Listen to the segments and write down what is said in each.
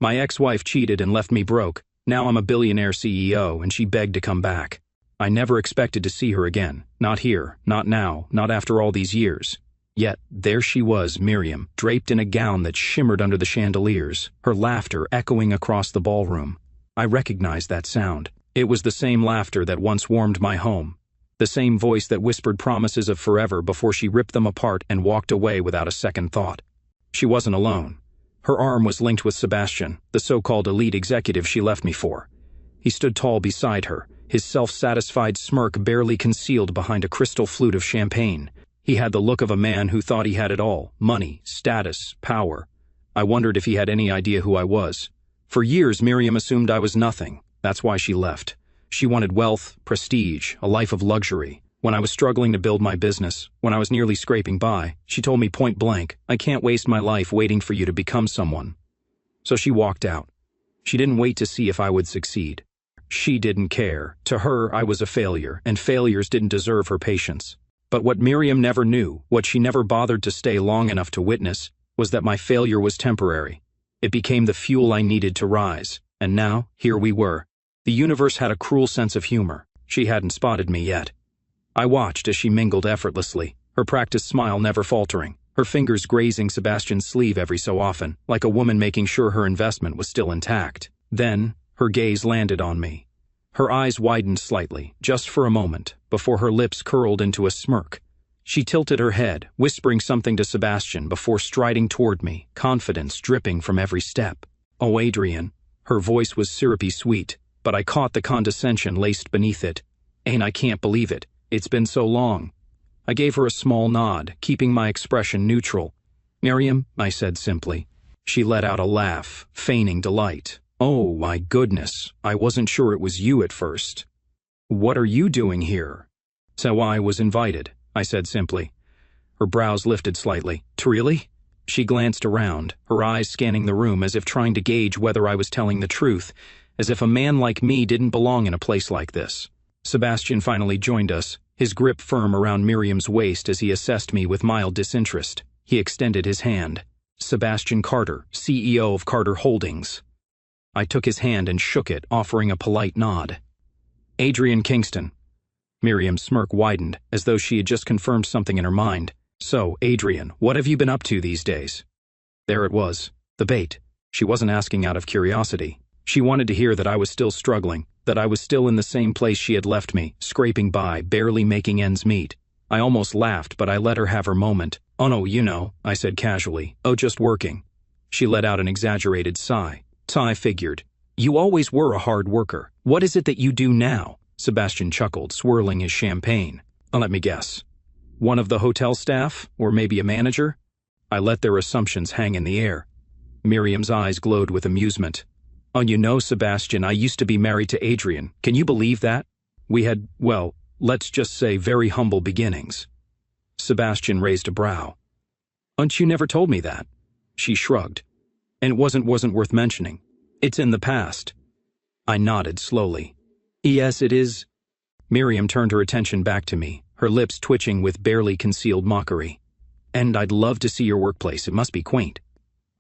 My ex-wife cheated and left me broke. Now I'm a billionaire CEO and she begged to come back. I never expected to see her again. Not here, not now, not after all these years. Yet, there she was, Miriam, draped in a gown that shimmered under the chandeliers, her laughter echoing across the ballroom. I recognized that sound. It was the same laughter that once warmed my home. The same voice that whispered promises of forever before she ripped them apart and walked away without a second thought. She wasn't alone. Her arm was linked with Sebastian, the so-called elite executive she left me for. He stood tall beside her, his self-satisfied smirk barely concealed behind a crystal flute of champagne. He had the look of a man who thought he had it all: money, status, power. I wondered if he had any idea who I was. For years, Miriam assumed I was nothing. That's why she left. She wanted wealth, prestige, a life of luxury. When I was struggling to build my business, when I was nearly scraping by, she told me point blank, "I can't waste my life waiting for you to become someone." So she walked out. She didn't wait to see if I would succeed. She didn't care. To her, I was a failure, and failures didn't deserve her patience. But what Miriam never knew, what she never bothered to stay long enough to witness, was that my failure was temporary. It became the fuel I needed to rise. And now, here we were. The universe had a cruel sense of humor. She hadn't spotted me yet. I watched as she mingled effortlessly, her practiced smile never faltering, her fingers grazing Sebastian's sleeve every so often, like a woman making sure her investment was still intact. Then, her gaze landed on me. Her eyes widened slightly, just for a moment, before her lips curled into a smirk. She tilted her head, whispering something to Sebastian before striding toward me, confidence dripping from every step. "Oh, Adrian." Her voice was syrupy sweet, but I caught the condescension laced beneath it. "And I can't believe it. It's been so long." I gave her a small nod, keeping my expression neutral. "Miriam," I said simply. She let out a laugh, feigning delight. "Oh, my goodness, I wasn't sure it was you at first." "What are you doing here?" "So I was invited," I said simply. Her brows lifted slightly. "Really?" She glanced around, her eyes scanning the room as if trying to gauge whether I was telling the truth, as if a man like me didn't belong in a place like this. Sebastian finally joined us, his grip firm around Miriam's waist as he assessed me with mild disinterest. He extended his hand. "Sebastian Carter, CEO of Carter Holdings." I took his hand and shook it, offering a polite nod. "Adrian Kingston." Miriam's smirk widened, as though she had just confirmed something in her mind. "So, Adrian, what have you been up to these days?" There it was, the bait. She wasn't asking out of curiosity. She wanted to hear that I was still struggling, that I was still in the same place she had left me, scraping by, barely making ends meet. I almost laughed, but I let her have her moment. "Oh no, you know," I said casually. "Oh, just working." She let out an exaggerated sigh. I figured. "You always were a hard worker. What is it that you do now?" Sebastian chuckled, swirling his champagne. "Let me guess. One of the hotel staff? Or maybe a manager?" I let their assumptions hang in the air. Miriam's eyes glowed with amusement. "Oh, you know, Sebastian, I used to be married to Adrian. Can you believe that? We had, well, let's just say very humble beginnings." Sebastian raised a brow. "You never told me that." She shrugged. "And it wasn't worth mentioning. It's in the past." I nodded slowly. "Yes, it is." Miriam turned her attention back to me, her lips twitching with barely concealed mockery. "And I'd love to see your workplace. It must be quaint."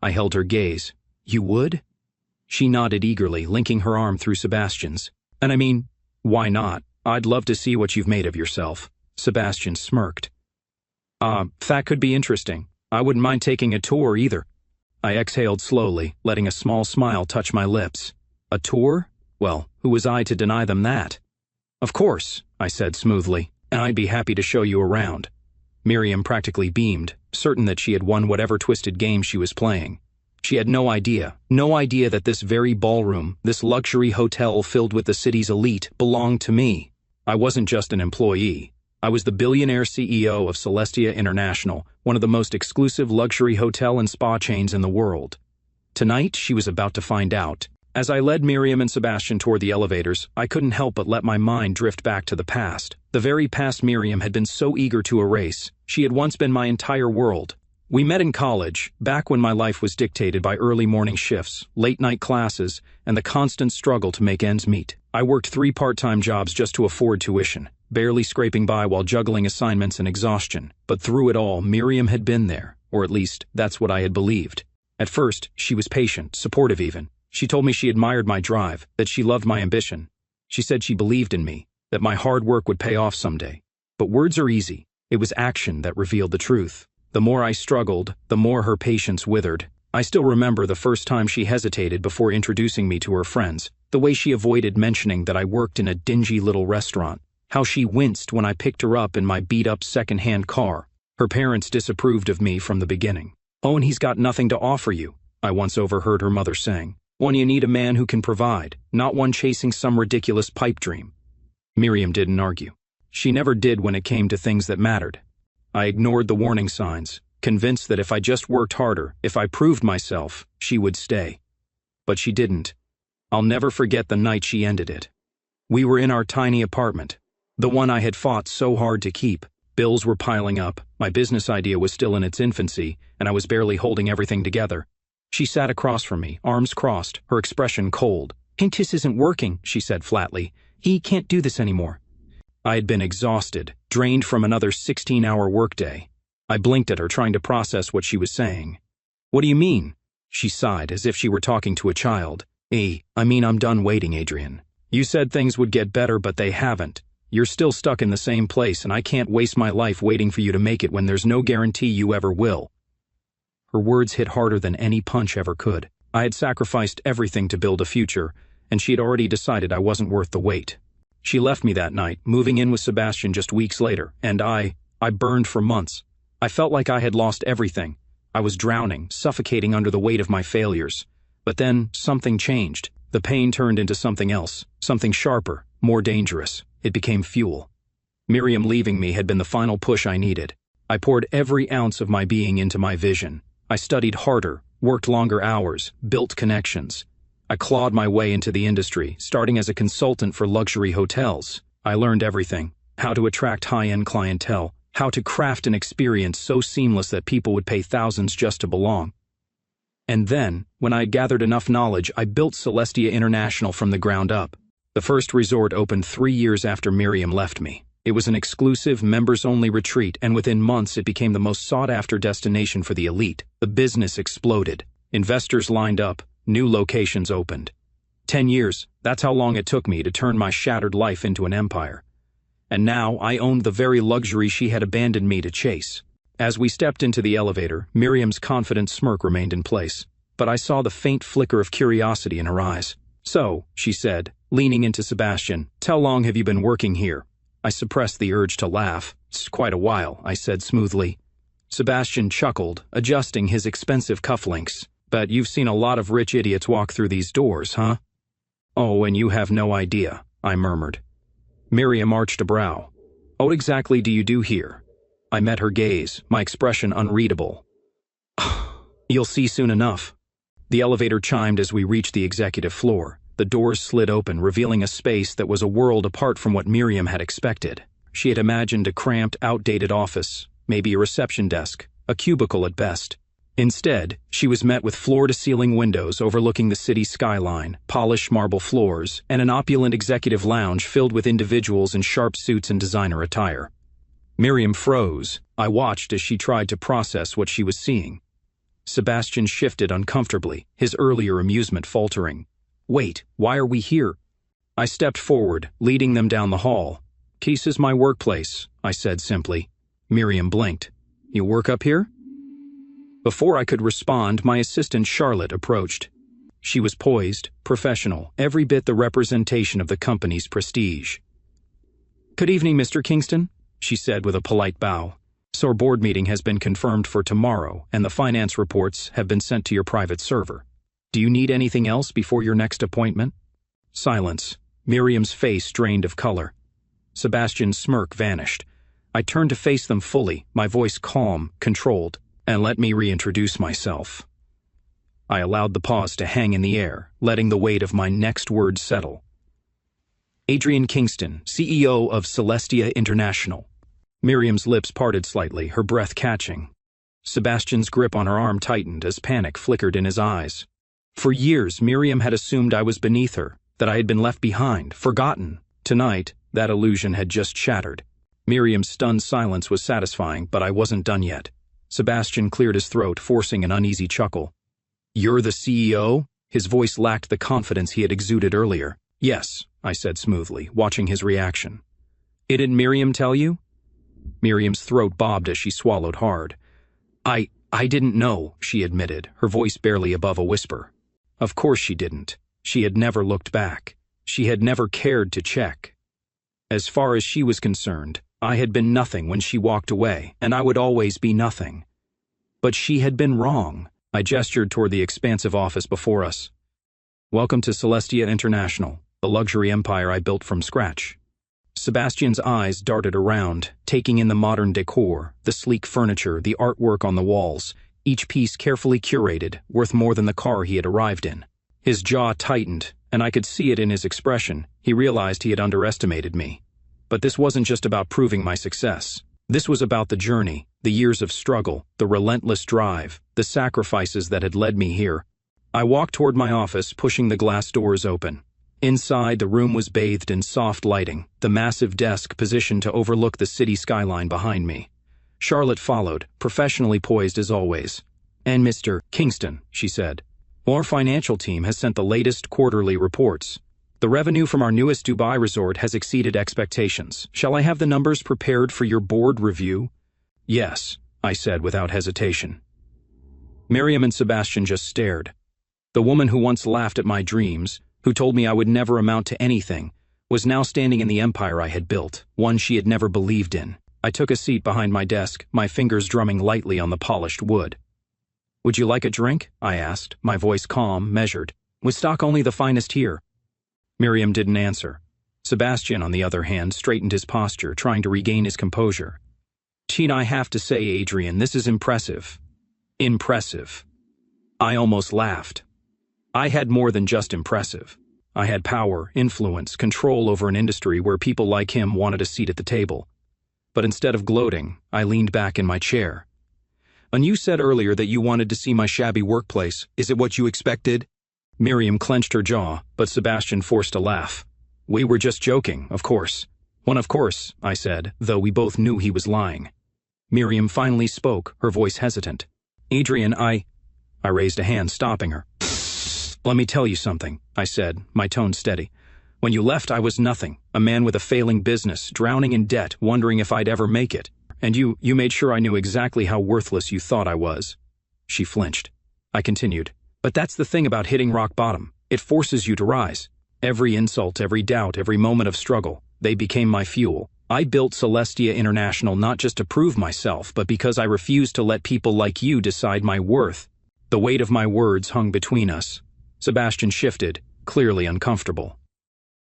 I held her gaze. "You would?" She nodded eagerly, linking her arm through Sebastian's. "And I mean, why not? I'd love to see what you've made of yourself." Sebastian smirked. That could be interesting. I wouldn't mind taking a tour either." I exhaled slowly, letting a small smile touch my lips. "A tour? Well, who was I to deny them that?" "Of course," I said smoothly, "and I'd be happy to show you around." Miriam practically beamed, certain that she had won whatever twisted game she was playing. She had no idea that this very ballroom, this luxury hotel filled with the city's elite, belonged to me. I wasn't just an employee. I was the billionaire CEO of Celestia International, one of the most exclusive luxury hotel and spa chains in the world. Tonight, she was about to find out. As I led Miriam and Sebastian toward the elevators, I couldn't help but let my mind drift back to the past. The very past Miriam had been so eager to erase. She had once been my entire world. We met in college, back when my life was dictated by early morning shifts, late-night classes, and the constant struggle to make ends meet. I worked 3 part-time jobs just to afford tuition, barely scraping by while juggling assignments and exhaustion. But through it all, Miriam had been there, or at least, that's what I had believed. At first, she was patient, supportive even. She told me she admired my drive, that she loved my ambition. She said she believed in me, that my hard work would pay off someday. But words are easy. It was action that revealed the truth. The more I struggled, the more her patience withered. I still remember the first time she hesitated before introducing me to her friends, the way she avoided mentioning that I worked in a dingy little restaurant, how she winced when I picked her up in my beat-up second-hand car. Her parents disapproved of me from the beginning. "Oh, and he's got nothing to offer you," I once overheard her mother saying. "One, you need a man who can provide, not one chasing some ridiculous pipe dream." Miriam didn't argue. She never did when it came to things that mattered. I ignored the warning signs, convinced that if I just worked harder, if I proved myself, she would stay. But she didn't. I'll never forget the night she ended it. We were in our tiny apartment, the one I had fought so hard to keep. Bills were piling up, my business idea was still in its infancy, and I was barely holding everything together. She sat across from me, arms crossed, her expression cold. "This isn't working," she said flatly. "He can't do this anymore." I had been exhausted, drained from another 16-hour workday. I blinked at her, trying to process what she was saying. "What do you mean?" She sighed, as if she were talking to a child. I mean I'm done waiting, Adrian. You said things would get better, but they haven't. You're still stuck in the same place, and I can't waste my life waiting for you to make it when there's no guarantee you ever will." Her words hit harder than any punch ever could. I had sacrificed everything to build a future, and she had already decided I wasn't worth the wait. She left me that night, moving in with Sebastian just weeks later, and I burned for months. I felt like I had lost everything. I was drowning, suffocating under the weight of my failures. But then, something changed. The pain turned into something else, something sharper, more dangerous. It became fuel. Miriam leaving me had been the final push I needed. I poured every ounce of my being into my vision. I studied harder, worked longer hours, built connections. I clawed my way into the industry, starting as a consultant for luxury hotels. I learned everything: how to attract high-end clientele, how to craft an experience so seamless that people would pay thousands just to belong. And then, when I had gathered enough knowledge, I built Celestia International from the ground up. The first resort opened 3 years after Miriam left me. It was an exclusive, members-only retreat, and within months it became the most sought-after destination for the elite. The business exploded. Investors lined up. New locations opened. 10 years, that's how long it took me to turn my shattered life into an empire. And now I owned the very luxury she had abandoned me to chase. As we stepped into the elevator, Miriam's confident smirk remained in place, but I saw the faint flicker of curiosity in her eyes. "So," she said, leaning into Sebastian, "how long have you been working here?" I suppressed the urge to laugh. "It's quite a while," I said smoothly. Sebastian chuckled, adjusting his expensive cufflinks. "But you've seen a lot of rich idiots walk through these doors, huh?" "Oh, and you have no idea," I murmured. Miriam arched a brow. "What exactly do you do here?" I met her gaze, my expression unreadable. "You'll see soon enough." The elevator chimed as we reached the executive floor. The doors slid open, revealing a space that was a world apart from what Miriam had expected. She had imagined a cramped, outdated office, maybe a reception desk, a cubicle at best. Instead, she was met with floor-to-ceiling windows overlooking the city skyline, polished marble floors, and an opulent executive lounge filled with individuals in sharp suits and designer attire. Miriam froze. I watched as she tried to process what she was seeing. Sebastian shifted uncomfortably, his earlier amusement faltering. "Wait, why are we here?" I stepped forward, leading them down the hall. "This is my workplace," I said simply. Miriam blinked. "You work up here?" Before I could respond, my assistant Charlotte approached. She was poised, professional, every bit the representation of the company's prestige. "Good evening, Mr. Kingston," she said with a polite bow. "So our board meeting has been confirmed for tomorrow, and the finance reports have been sent to your private server. Do you need anything else before your next appointment?" Silence. Miriam's face drained of color. Sebastian's smirk vanished. I turned to face them fully, my voice calm, controlled. "And let me reintroduce myself." I allowed the pause to hang in the air, letting the weight of my next words settle. "Adrian Kingston, CEO of Celestia International." Miriam's lips parted slightly, her breath catching. Sebastian's grip on her arm tightened as panic flickered in his eyes. For years, Miriam had assumed I was beneath her, that I had been left behind, forgotten. Tonight, that illusion had just shattered. Miriam's stunned silence was satisfying, but I wasn't done yet. Sebastian cleared his throat, forcing an uneasy chuckle. You're the CEO? His voice lacked the confidence he had exuded earlier. Yes, I said smoothly, watching his reaction. Didn't Miriam tell you? Miriam's throat bobbed as she swallowed hard. I didn't know, she admitted, her voice barely above a whisper. Of course she didn't. She had never looked back. She had never cared to check. As far as she was concerned, I had been nothing when she walked away, and I would always be nothing. But she had been wrong. I gestured toward the expansive office before us. Welcome to Celestia International, the luxury empire I built from scratch. Sebastian's eyes darted around, taking in the modern decor, the sleek furniture, the artwork on the walls, each piece carefully curated, worth more than the car he had arrived in. His jaw tightened, and I could see it in his expression. He realized he had underestimated me. But this wasn't just about proving my success. This was about the journey, the years of struggle, the relentless drive, the sacrifices that had led me here. I walked toward my office, pushing the glass doors open. Inside, the room was bathed in soft lighting, the massive desk positioned to overlook the city skyline behind me. Charlotte followed, professionally poised as always. And Mr. Kingston, she said. Our financial team has sent the latest quarterly reports. The revenue from our newest Dubai resort has exceeded expectations. Shall I have the numbers prepared for your board review? Yes, I said without hesitation. Miriam and Sebastian just stared. The woman who once laughed at my dreams, who told me I would never amount to anything, was now standing in the empire I had built, one she had never believed in. I took a seat behind my desk, my fingers drumming lightly on the polished wood. Would you like a drink? I asked, my voice calm, measured. We stock only the finest here. Miriam didn't answer. Sebastian, on the other hand, straightened his posture, trying to regain his composure. I have to say, Adrian, this is impressive. Impressive. I almost laughed. I had more than just impressive. I had power, influence, control over an industry where people like him wanted a seat at the table. But instead of gloating, I leaned back in my chair. And you said earlier that you wanted to see my shabby workplace. Is it what you expected? Miriam clenched her jaw, but Sebastian forced a laugh. We were just joking, of course. Of course, I said, though we both knew he was lying. Miriam finally spoke, her voice hesitant. Adrian, I raised a hand, stopping her. Let me tell you something, I said, my tone steady. When you left, I was nothing, a man with a failing business, drowning in debt, wondering if I'd ever make it. And you made sure I knew exactly how worthless you thought I was. She flinched. I continued. But that's the thing about hitting rock bottom. It forces you to rise. Every insult, every doubt, every moment of struggle, they became my fuel. I built Celestia International not just to prove myself, but because I refused to let people like you decide my worth. The weight of my words hung between us. Sebastian shifted, clearly uncomfortable.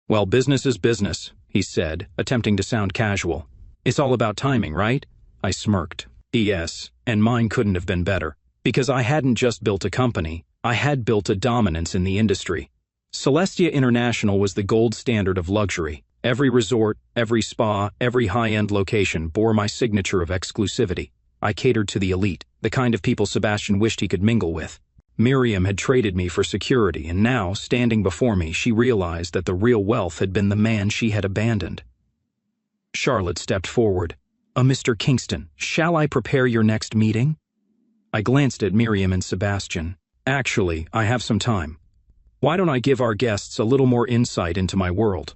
Well, business is business, he said, attempting to sound casual. It's all about timing, right? I smirked. Yes, and mine couldn't have been better. Because I hadn't just built a company, I had built a dominance in the industry. Celestia International was the gold standard of luxury. Every resort, every spa, every high-end location bore my signature of exclusivity. I catered to the elite, the kind of people Sebastian wished he could mingle with. Miriam had traded me for security, and now, standing before me, she realized that the real wealth had been the man she had abandoned. Charlotte stepped forward. Mr. Kingston, shall I prepare your next meeting? I glanced at Miriam and Sebastian. Actually, I have some time. Why don't I give our guests a little more insight into my world?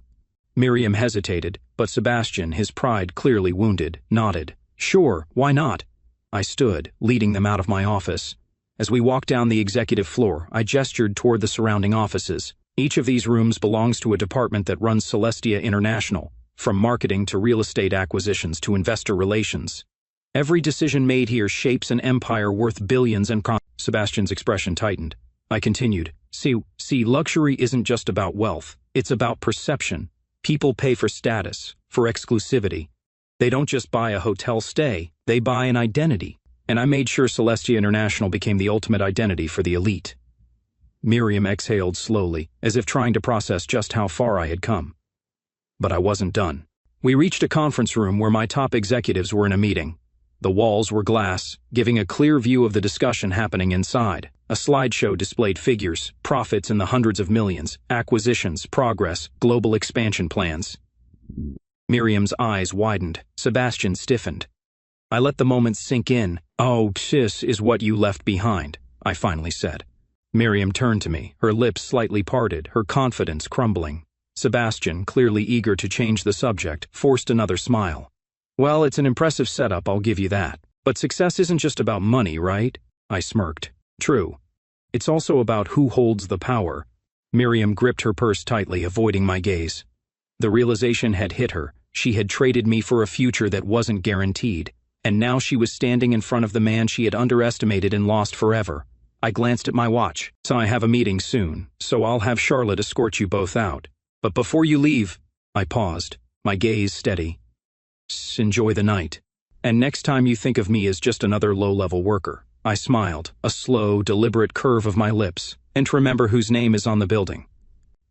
Miriam hesitated, but Sebastian, his pride clearly wounded, nodded. Sure, why not? I stood, leading them out of my office. As we walked down the executive floor, I gestured toward the surrounding offices. Each of these rooms belongs to a department that runs Celestia International, from marketing to real estate acquisitions to investor relations. Every decision made here shapes an empire worth billions and Sebastian's expression tightened. I continued. See, luxury isn't just about wealth. It's about perception. People pay for status, for exclusivity. They don't just buy a hotel stay, they buy an identity. And I made sure Celestia International became the ultimate identity for the elite. Miriam exhaled slowly, as if trying to process just how far I had come. But I wasn't done. We reached a conference room where my top executives were in a meeting. The walls were glass, giving a clear view of the discussion happening inside. A slideshow displayed figures, profits in the hundreds of millions, acquisitions, progress, global expansion plans. Miriam's eyes widened. Sebastian stiffened. I let the moment sink in. Oh, this is what you left behind, I finally said. Miriam turned to me, her lips slightly parted, her confidence crumbling. Sebastian, clearly eager to change the subject, forced another smile. Well, it's an impressive setup, I'll give you that. But success isn't just about money, right? I smirked. True. It's also about who holds the power. Miriam gripped her purse tightly, avoiding my gaze. The realization had hit her. She had traded me for a future that wasn't guaranteed. And now she was standing in front of the man she had underestimated and lost forever. I glanced at my watch. So I have a meeting soon, so I'll have Charlotte escort you both out. But before you leave, I paused, my gaze steady. Enjoy the night. And next time you think of me as just another low-level worker. I smiled, a slow, deliberate curve of my lips, and remember whose name is on the building.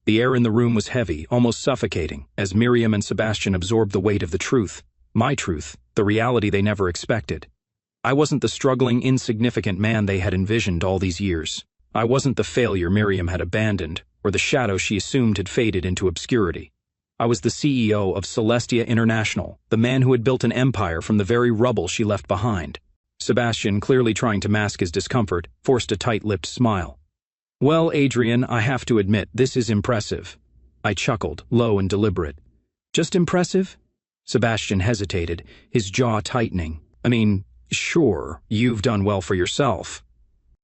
The air in the room was heavy, almost suffocating, as Miriam and Sebastian absorbed the weight of the truth. My truth, the reality they never expected. I wasn't the struggling, insignificant man they had envisioned all these years. I wasn't the failure Miriam had abandoned, or the shadow she assumed had faded into obscurity. I was the CEO of Celestia International, the man who had built an empire from the very rubble she left behind. Sebastian, clearly trying to mask his discomfort, forced a tight-lipped smile. Well, Adrian, I have to admit, this is impressive. I chuckled, low and deliberate. Just impressive? Sebastian hesitated, his jaw tightening. I mean, sure, you've done well for yourself.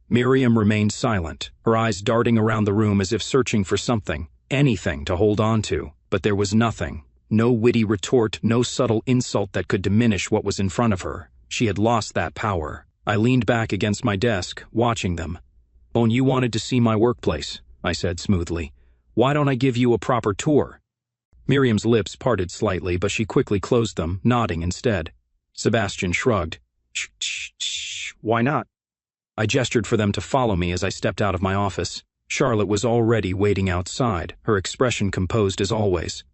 Miriam remained silent, her eyes darting around the room as if searching for something, anything to hold on to, but there was nothing. No witty retort, no subtle insult that could diminish what was in front of her. She had lost that power. I leaned back against my desk, watching them. Oh, you wanted to see my workplace, I said smoothly. Why don't I give you a proper tour? Miriam's lips parted slightly, but she quickly closed them, nodding instead. Sebastian shrugged. Shh, why not? I gestured for them to follow me as I stepped out of my office. Charlotte was already waiting outside, her expression composed as always.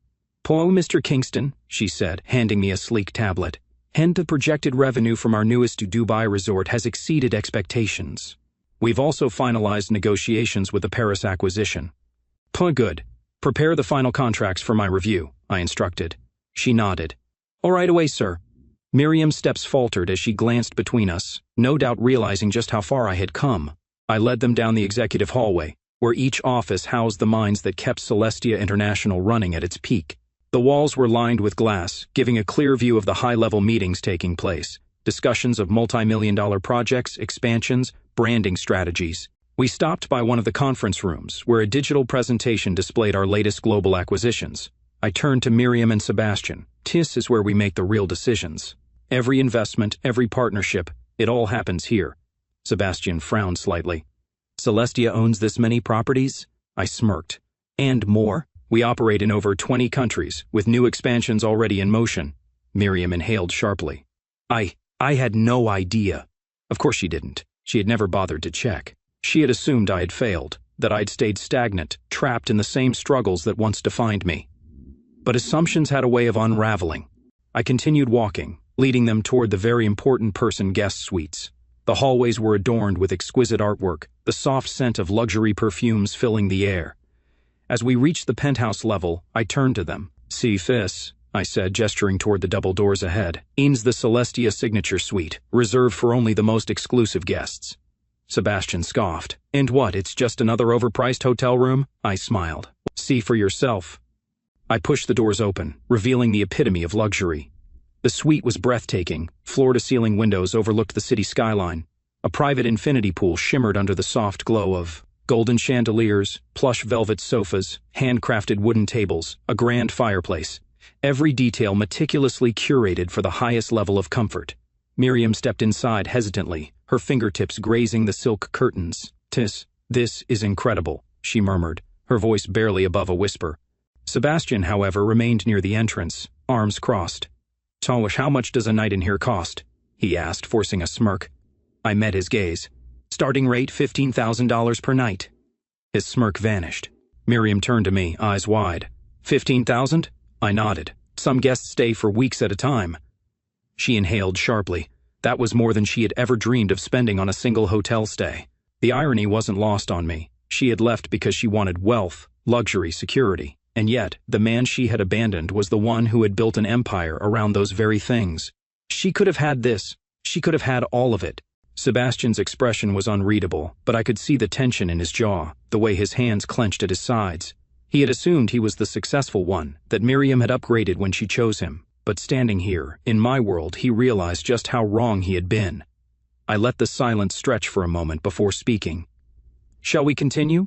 Paul, Mr. Kingston, she said, handing me a sleek tablet. The projected revenue from our newest Dubai resort has exceeded expectations. We've also finalized negotiations with the Paris acquisition. Good. Prepare the final contracts for my review, I instructed. She nodded. All right away, sir. Miriam's steps faltered as she glanced between us, no doubt realizing just how far I had come. I led them down the executive hallway, where each office housed the minds that kept Celestia International running at its peak. The walls were lined with glass, giving a clear view of the high-level meetings taking place, discussions of multi-million-dollar projects, expansions, branding strategies. We stopped by one of the conference rooms, where a digital presentation displayed our latest global acquisitions. I turned to Miriam and Sebastian. This is where we make the real decisions. Every investment, every partnership, it all happens here. Sebastian frowned slightly. Celestia owns this many properties? I smirked. And more. We operate in over 20 countries, with new expansions already in motion. Miriam inhaled sharply. I had no idea. Of course she didn't. She had never bothered to check. She had assumed I had failed, that I'd stayed stagnant, trapped in the same struggles that once defined me. But assumptions had a way of unraveling. I continued walking, leading them toward the very important person guest suites. The hallways were adorned with exquisite artwork, the soft scent of luxury perfumes filling the air. As we reached the penthouse level, I turned to them. See this, I said, gesturing toward the double doors ahead. Eames the Celestia signature suite, reserved for only the most exclusive guests. Sebastian scoffed. And what, it's just another overpriced hotel room? I smiled. See for yourself. I pushed the doors open, revealing the epitome of luxury. The suite was breathtaking. Floor-to-ceiling windows overlooked the city skyline. A private infinity pool shimmered under the soft glow of golden chandeliers, plush velvet sofas, handcrafted wooden tables, a grand fireplace. Every detail meticulously curated for the highest level of comfort. Miriam stepped inside hesitantly, her fingertips grazing the silk curtains. This is incredible, she murmured, her voice barely above a whisper. Sebastian, however, remained near the entrance, arms crossed. Talish, how much does a night in here cost? He asked, forcing a smirk. I met his gaze. Starting rate $15,000 per night. His smirk vanished. Miriam turned to me, eyes wide. 15,000? I nodded. Some guests stay for weeks at a time. She inhaled sharply. That was more than she had ever dreamed of spending on a single hotel stay. The irony wasn't lost on me. She had left because she wanted wealth, luxury, security. And yet, the man she had abandoned was the one who had built an empire around those very things. She could have had this. She could have had all of it. Sebastian's expression was unreadable, but I could see the tension in his jaw, the way his hands clenched at his sides. He had assumed he was the successful one, that Miriam had upgraded when she chose him. But standing here, in my world, he realized just how wrong he had been. I let the silence stretch for a moment before speaking. "Shall we continue?"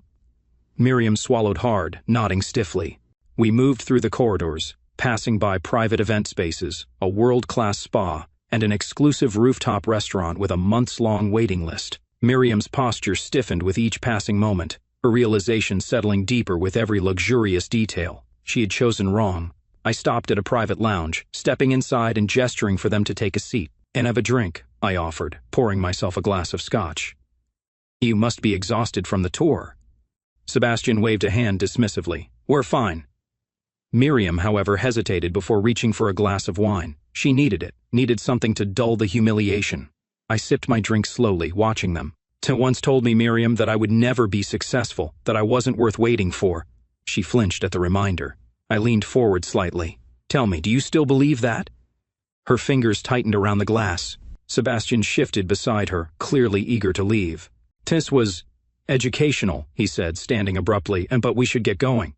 Miriam swallowed hard, nodding stiffly. We moved through the corridors, passing by private event spaces, a world-class spa, and an exclusive rooftop restaurant with a months-long waiting list. Miriam's posture stiffened with each passing moment, her realization settling deeper with every luxurious detail. She had chosen wrong. I stopped at a private lounge, stepping inside and gesturing for them to take a seat. "And have a drink," I offered, pouring myself a glass of scotch. "You must be exhausted from the tour." Sebastian waved a hand dismissively. "We're fine." Miriam, however, hesitated before reaching for a glass of wine. She needed something to dull the humiliation. I sipped my drink slowly, watching them. "T once told me, Miriam, that I would never be successful, that I wasn't worth waiting for." She flinched at the reminder. I leaned forward slightly. "Tell me, do you still believe that?" Her fingers tightened around the glass. Sebastian shifted beside her, clearly eager to leave. "This was educational," he said, standing abruptly, "but we should get going."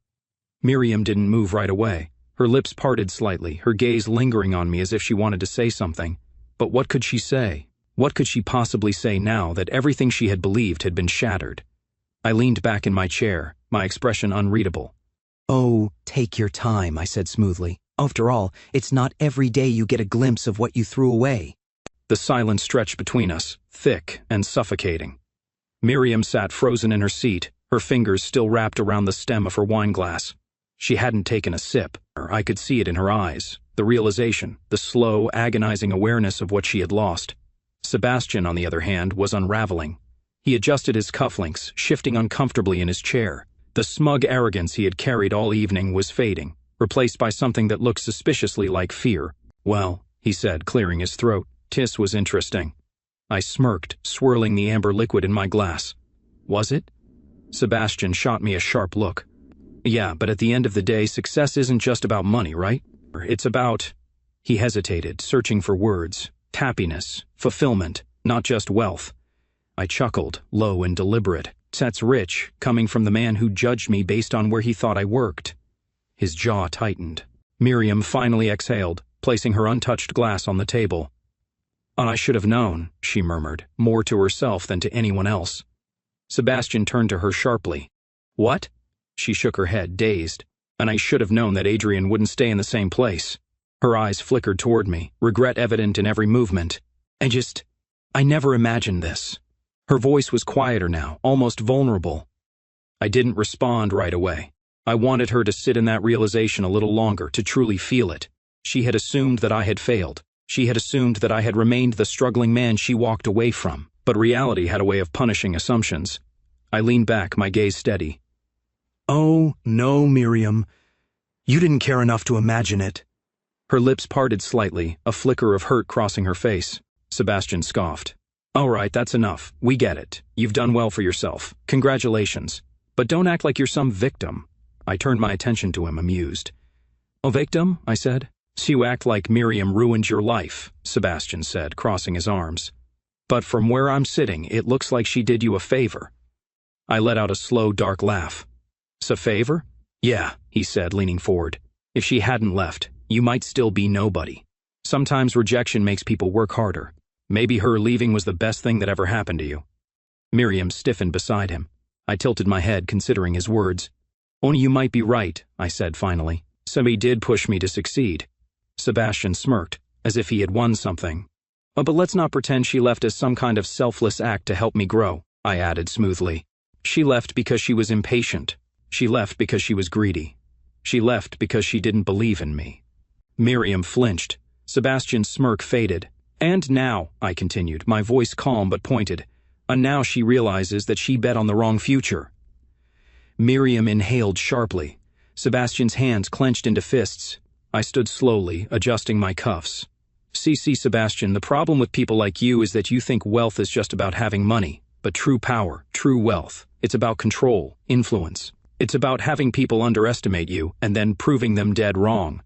Miriam didn't move right away. Her lips parted slightly, her gaze lingering on me as if she wanted to say something. But what could she say? What could she possibly say now that everything she had believed had been shattered? I leaned back in my chair, my expression unreadable. "Oh, take your time," I said smoothly. "After all, it's not every day you get a glimpse of what you threw away." The silence stretched between us, thick and suffocating. Miriam sat frozen in her seat, her fingers still wrapped around the stem of her wine glass. She hadn't taken a sip. I could see it in her eyes, the realization, the slow, agonizing awareness of what she had lost. Sebastian, on the other hand, was unraveling. He adjusted his cufflinks, shifting uncomfortably in his chair. The smug arrogance he had carried all evening was fading, replaced by something that looked suspiciously like fear. "Well," he said, clearing his throat, "'tis was interesting." I smirked, swirling the amber liquid in my glass. "Was it?" Sebastian shot me a sharp look. "Yeah, but at the end of the day, success isn't just about money, right? It's about—" He hesitated, searching for words. "Happiness, fulfillment, not just wealth." I chuckled, low and deliberate. "That's rich, coming from the man who judged me based on where he thought I worked." His jaw tightened. Miriam finally exhaled, placing her untouched glass on the table. "I should have known," she murmured, more to herself than to anyone else. Sebastian turned to her sharply. "What?" She shook her head, dazed. "And I should have known that Adrian wouldn't stay in the same place." Her eyes flickered toward me, regret evident in every movement. I never imagined this." Her voice was quieter now, almost vulnerable. I didn't respond right away. I wanted her to sit in that realization a little longer, to truly feel it. She had assumed that I had failed. She had assumed that I had remained the struggling man she walked away from. But reality had a way of punishing assumptions. I leaned back, my gaze steady. "Oh, no, Miriam. You didn't care enough to imagine it." Her lips parted slightly, a flicker of hurt crossing her face. Sebastian scoffed. "All right, that's enough. We get it. You've done well for yourself. Congratulations. But don't act like you're some victim." I turned my attention to him, amused. "A victim?" I said. "So you act like Miriam ruined your life," Sebastian said, crossing his arms. "But from where I'm sitting, it looks like she did you a favor." I let out a slow, dark laugh. "'S a favor?" "Yeah," he said, leaning forward. "If she hadn't left, you might still be nobody. Sometimes rejection makes people work harder. Maybe her leaving was the best thing that ever happened to you." Miriam stiffened beside him. I tilted my head, considering his words. "Only you might be right," I said finally. "Somebody did push me to succeed." Sebastian smirked, as if he had won something. But let's not pretend she left as some kind of selfless act to help me grow," I added smoothly. "She left because she was impatient. She left because she was greedy. She left because she didn't believe in me." Miriam flinched. Sebastian's smirk faded. "And now," I continued, my voice calm but pointed, "and now she realizes that she bet on the wrong future." Miriam inhaled sharply. Sebastian's hands clenched into fists. I stood slowly, adjusting my cuffs. See, Sebastian, the problem with people like you is that you think wealth is just about having money. But true power, true wealth, it's about control, influence. It's about having people underestimate you and then proving them dead wrong."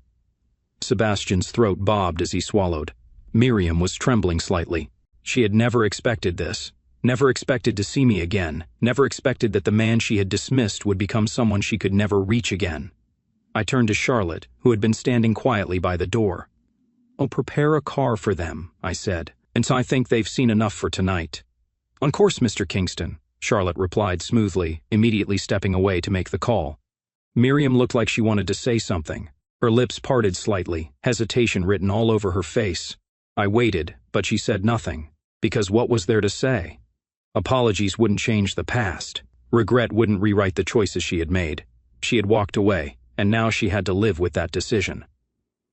Sebastian's throat bobbed as he swallowed. Miriam was trembling slightly. She had never expected this. Never expected to see me again. Never expected that the man she had dismissed would become someone she could never reach again. I turned to Charlotte, who had been standing quietly by the door. "Oh, prepare a car for them," I said, "and I think they've seen enough for tonight." "On course, Mr. Kingston," Charlotte replied smoothly, immediately stepping away to make the call. Miriam looked like she wanted to say something. Her lips parted slightly, hesitation written all over her face. I waited, but she said nothing, because what was there to say? Apologies wouldn't change the past. Regret wouldn't rewrite the choices she had made. She had walked away, and now she had to live with that decision.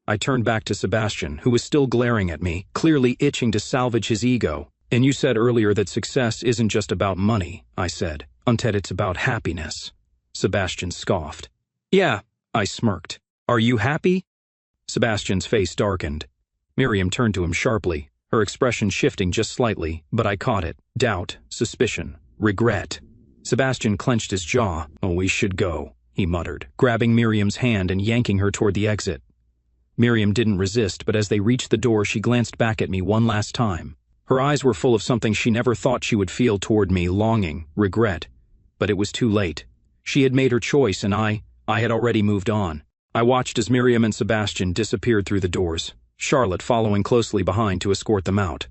I turned back to Sebastian, who was still glaring at me, clearly itching to salvage his ego. "And you said earlier that success isn't just about money," I said. "Instead, it's about happiness." Sebastian scoffed. "Yeah," I smirked. "Are you happy?" Sebastian's face darkened. Miriam turned to him sharply, her expression shifting just slightly, but I caught it. Doubt, suspicion, regret. Sebastian clenched his jaw. "Oh, we should go," he muttered, grabbing Miriam's hand and yanking her toward the exit. Miriam didn't resist, but as they reached the door, she glanced back at me one last time. Her eyes were full of something she never thought she would feel toward me, longing, regret. But it was too late. She had made her choice, and I had already moved on. I watched as Miriam and Sebastian disappeared through the doors, Charlotte following closely behind to escort them out.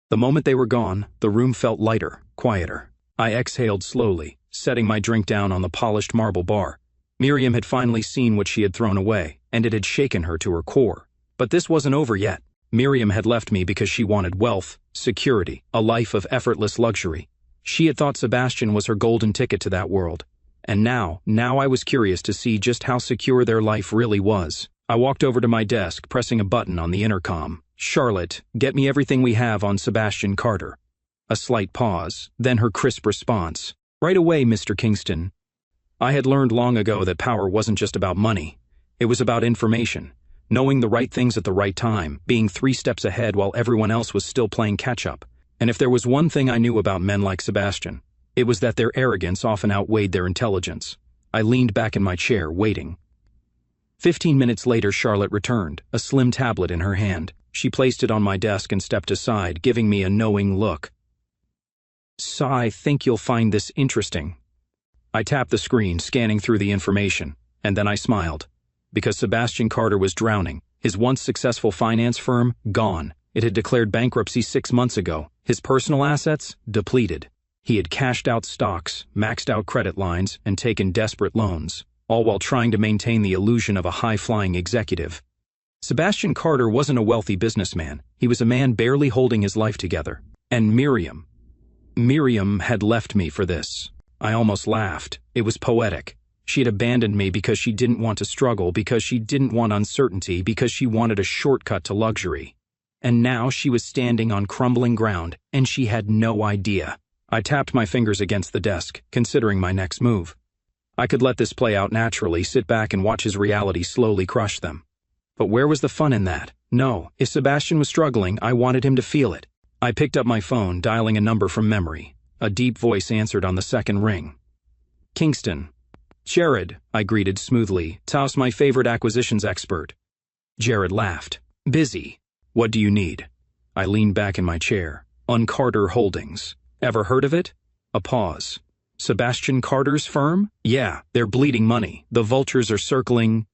The moment they were gone, the room felt lighter, quieter. I exhaled slowly, setting my drink down on the polished marble bar. Miriam had finally seen what she had thrown away, and it had shaken her to her core. But this wasn't over yet. Miriam had left me because she wanted wealth, security, a life of effortless luxury. She had thought Sebastian was her golden ticket to that world. And now I was curious to see just how secure their life really was. I walked over to my desk, pressing a button on the intercom. "Charlotte, get me everything we have on Sebastian Carter." A slight pause, then her crisp response. "Right away, Mr. Kingston." I had learned long ago that power wasn't just about money. It was about information, knowing the right things at the right time, being 3 steps ahead while everyone else was still playing catch-up. And if there was one thing I knew about men like Sebastian, it was that their arrogance often outweighed their intelligence. I leaned back in my chair, waiting. 15 minutes later, Charlotte returned, a slim tablet in her hand. She placed it on my desk and stepped aside, giving me a knowing look. "So I think you'll find this interesting." I tapped the screen, scanning through the information, and then I smiled. Because Sebastian Carter was drowning, his once successful finance firm, gone. It had declared bankruptcy 6 months ago. His personal assets, depleted. He had cashed out stocks, maxed out credit lines, and taken desperate loans, all while trying to maintain the illusion of a high-flying executive. Sebastian Carter wasn't a wealthy businessman. He was a man barely holding his life together. And Miriam had left me for this. I almost laughed. It was poetic. She had abandoned me because she didn't want to struggle, because she didn't want uncertainty, because she wanted a shortcut to luxury. And now she was standing on crumbling ground, and she had no idea. I tapped my fingers against the desk, considering my next move. I could let this play out naturally, sit back and watch his reality slowly crush them. But where was the fun in that? No, if Sebastian was struggling, I wanted him to feel it. I picked up my phone, dialing a number from memory. A deep voice answered on the second ring. "Kingston." "Jared," I greeted smoothly. "Taos, my favorite acquisitions expert." Jared laughed. "Busy. What do you need?" I leaned back in my chair. "Carter Holdings. Ever heard of it?" A pause. "Sebastian Carter's firm? Yeah, they're bleeding money. The vultures are circling."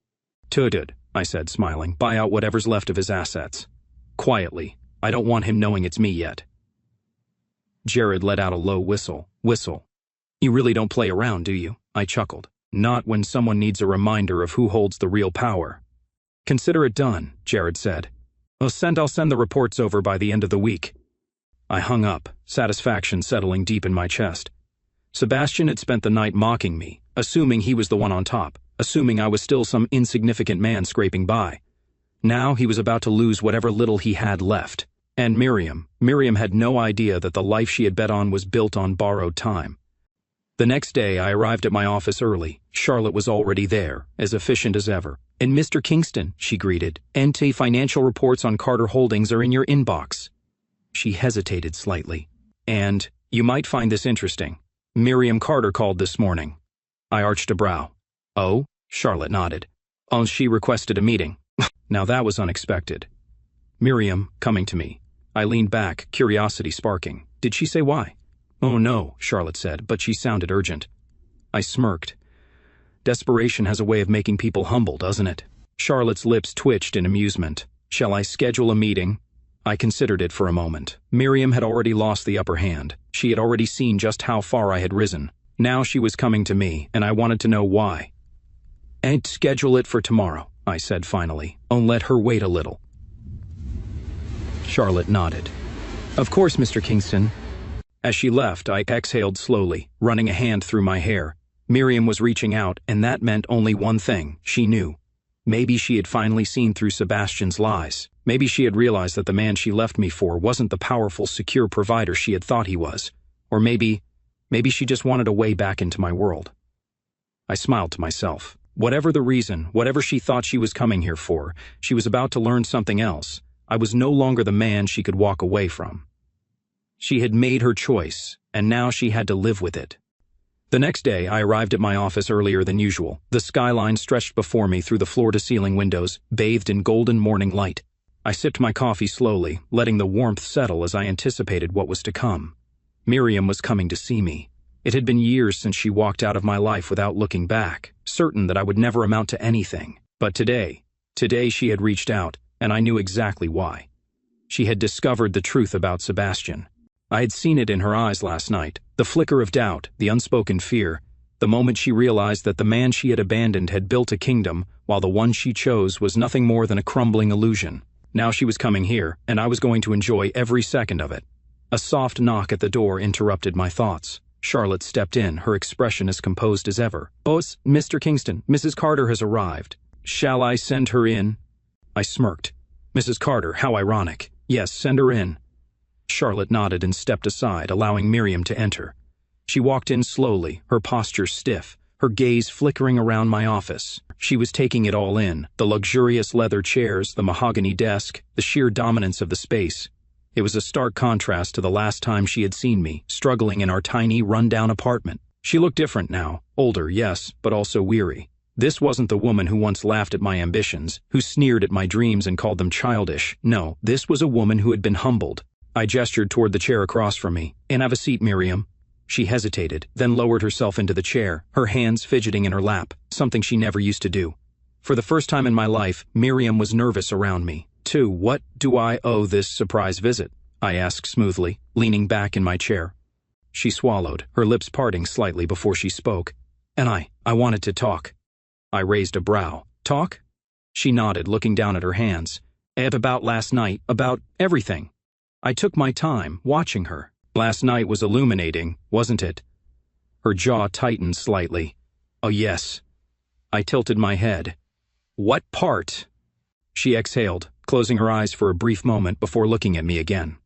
"Tudud," I said, smiling. "Buy out whatever's left of his assets. Quietly. I don't want him knowing it's me yet." Jared let out a low whistle. "You really don't play around, do you?" I chuckled. "Not when someone needs a reminder of who holds the real power." "Consider it done," Jared said. I'll send the reports over by the end of the week." I hung up, satisfaction settling deep in my chest. Sebastian had spent the night mocking me, assuming he was the one on top, assuming I was still some insignificant man scraping by. Now he was about to lose whatever little he had left. And Miriam had no idea that the life she had bet on was built on borrowed time. The next day, I arrived at my office early. Charlotte was already there, as efficient as ever. "And Mr. Kingston," she greeted, "NT financial reports on Carter Holdings are in your inbox." She hesitated slightly. "And you might find this interesting. Miriam Carter called this morning." I arched a brow. "Oh?" Charlotte nodded. "Oh, she requested a meeting." Now that was unexpected. Miriam, coming to me, I leaned back, curiosity sparking. Did she say why? Oh no, Charlotte said, but she sounded urgent. I smirked. Desperation has a way of making people humble, doesn't it? Charlotte's lips twitched in amusement. Shall I schedule a meeting? I considered it for a moment. Miriam had already lost the upper hand. She had already seen just how far I had risen. Now she was coming to me, and I wanted to know why. "And schedule it for tomorrow," I said finally. "Oh, let her wait a little." Charlotte nodded. "Of course, Mr. Kingston." As she left, I exhaled slowly, running a hand through my hair. Miriam was reaching out, and that meant only one thing. She knew. Maybe she had finally seen through Sebastian's lies. Maybe she had realized that the man she left me for wasn't the powerful, secure provider she had thought he was. Or maybe she just wanted a way back into my world. I smiled to myself. Whatever the reason, whatever she thought she was coming here for, she was about to learn something else. I was no longer the man she could walk away from. She had made her choice, and now she had to live with it. The next day, I arrived at my office earlier than usual. The skyline stretched before me through the floor-to-ceiling windows, bathed in golden morning light. I sipped my coffee slowly, letting the warmth settle as I anticipated what was to come. Miriam was coming to see me. It had been years since she walked out of my life without looking back, certain that I would never amount to anything. But today she had reached out, and I knew exactly why. She had discovered the truth about Sebastian. I had seen it in her eyes last night, the flicker of doubt, the unspoken fear, the moment she realized that the man she had abandoned had built a kingdom, while the one she chose was nothing more than a crumbling illusion. Now she was coming here, and I was going to enjoy every second of it. A soft knock at the door interrupted my thoughts. Charlotte stepped in, her expression as composed as ever. "Boss, Mr. Kingston, Mrs. Carter has arrived. Shall I send her in?" I smirked. "Mrs. Carter, how ironic. Yes, send her in." Charlotte nodded and stepped aside, allowing Miriam to enter. She walked in slowly, her posture stiff, her gaze flickering around my office. She was taking it all in, the luxurious leather chairs, the mahogany desk, the sheer dominance of the space. It was a stark contrast to the last time she had seen me, struggling in our tiny, run-down apartment. She looked different now, older, yes, but also weary. This wasn't the woman who once laughed at my ambitions, who sneered at my dreams and called them childish. No, this was a woman who had been humbled. I gestured toward the chair across from me. "And have a seat, Miriam." She hesitated, then lowered herself into the chair, her hands fidgeting in her lap, something she never used to do. For the first time in my life, Miriam was nervous around me. "To what do I owe this surprise visit?" I asked smoothly, leaning back in my chair. She swallowed, her lips parting slightly before she spoke. "And I wanted to talk." I raised a brow. "Talk?" She nodded, looking down at her hands. "About last night, about everything." I took my time, watching her. "Last night was illuminating, wasn't it?" Her jaw tightened slightly. "Oh, yes." I tilted my head. "What part?" She exhaled, closing her eyes for a brief moment before looking at me again.